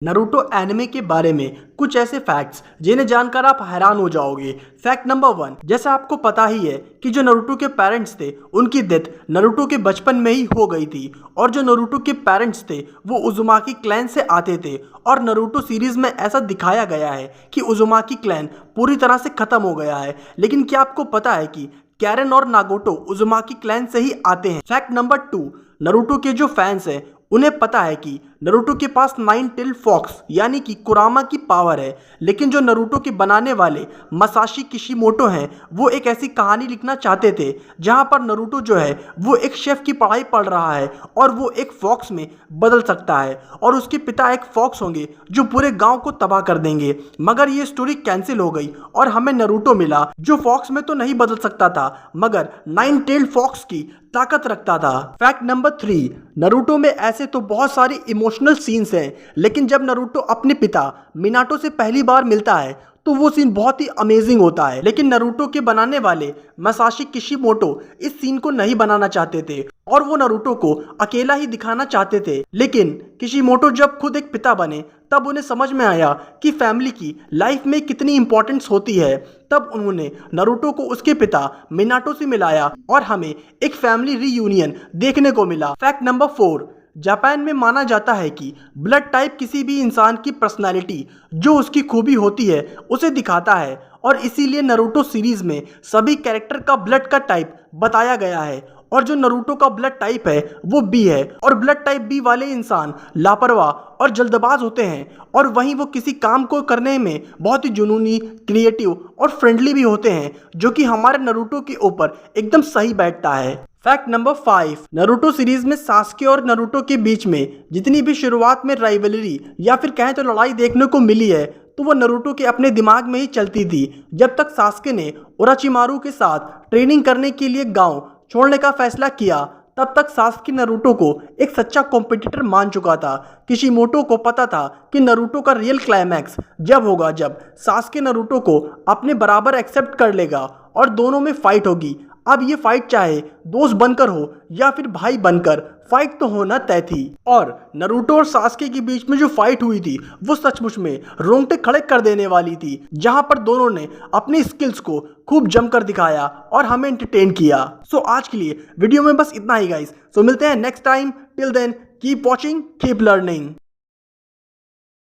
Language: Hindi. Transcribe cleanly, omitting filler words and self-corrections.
नारुतो एनिमे के बारे में कुछ ऐसे फैक्ट्स जिन्हें जानकर आप हैरान हो जाओगे। फैक्ट नंबर 1, जैसा आपको पता ही है कि जो नारुतो के पेरेंट्स थे उनकी डेथ नारुतो के बचपन में ही हो गई थी और जो नारुतो के पेरेंट्स थे वो उज़ुमाकी क्लैन से आते थे और नारुतो सीरीज में ऐसा दिखाया गया है कि उज़ुमाकी क्लैन पूरी तरह से खत्म हो गया है। लेकिन क्या आपको पता है कि कैरन और नागोटो उज़ुमाकी क्लैन से ही आते हैं। फैक्ट नंबर 2, नारुतो के जो फैंस हैं उन्हें पता है कि नारुतो के पास 9 टेल फॉक्स यानी कि कुरामा की पावर है, लेकिन जो नारुतो के बनाने वाले मसाशी किशिमोटो हैं वो एक ऐसी कहानी लिखना चाहते थे जहां पर नारुतो जो है वो एक शेफ की पढ़ाई पढ़ रहा है और वो एक फॉक्स में बदल सकता है और उसके पिता एक फॉक्स होंगे जो पूरे गांव को तबाह कर देंगे। मगर ये स्टोरी कैंसिल हो गई और हमें नारुतो मिला जो फॉक्स में तो नहीं बदल सकता था मगर 9 टेल फॉक्स की ताकत रखता था। फैक्ट नंबर 3, नारुतो में ऐसे तो बहुत सारी इमोशनल सीन्स हैं, लेकिन जब नारुतो अपने पिता मिनाटो से पहली बार मिलता है तो वो सीन बहुत ही अमेजिंग होता है। लेकिन नारुतो के बनाने वाले मसाशी किशिमोटो इस सीन को नहीं बनाना चाहते थे और वो नारुतो को अकेला ही दिखाना चाहते थे। लेकिन किशिमोटो जब खुद एक पिता बने तब उन्हें समझ में आया कि फैमिली की लाइफ में कितनी इंपॉर्टेंस होती है। तब उन्होंने नारुतो को उसके पिता मिनाटो से मिलाया और हमें एक फैमिली रीयूनियन देखने को मिला। फैक्ट नंबर 4, जापान में माना जाता है कि ब्लड टाइप किसी भी इंसान की पर्सनालिटी जो उसकी खूबी होती है उसे दिखाता है और इसीलिए नारुतो सीरीज में सभी कैरेक्टर का ब्लड का टाइप बताया गया है और जो नारुतो का ब्लड टाइप है वो बी है और ब्लड टाइप बी वाले इंसान लापरवाह और जल्दबाज होते हैं और वहीं वो किसी काम को करने में बहुत ही जुनूनी, क्रिएटिव और फ्रेंडली भी होते हैं जो कि हमारे नारुतो के ऊपर एकदम सही बैठता है। फैक्ट नंबर 5, नारुतो सीरीज में सास्के और नारुतो के बीच में जितनी भी शुरुआत में राइवलरी या फिर कहें तो लड़ाई देखने को मिली है तो वो नारुतो के अपने दिमाग में ही चलती थी। जब तक सास्के ने ओराचिमारू के साथ ट्रेनिंग करने के लिए गांव छोड़ने का फैसला किया तब तक सास्के नारुतो को एक सच्चा कॉम्पिटिटर मान चुका था। किशिमोटो को पता था कि नारुतो का रियल क्लाइमैक्स जब होगा जब सास्के नारुतो को अपने बराबर एक्सेप्ट कर लेगा और दोनों में फाइट होगी। अब ये फाइट चाहे दोस्त बनकर हो या फिर भाई बनकर, फाइट तो होना तय थी। और नारुतो और सास्के के बीच में जो फाइट हुई थी वो सचमुच में रोंगटे खड़े कर देने वाली थी, जहां पर दोनों ने अपनी स्किल्स को खूब जमकर दिखाया और हमें एंटरटेन किया। सो आज के लिए वीडियो में बस इतना ही गाइस। सो मिलते हैं next time. Till then keep watching, keep learning.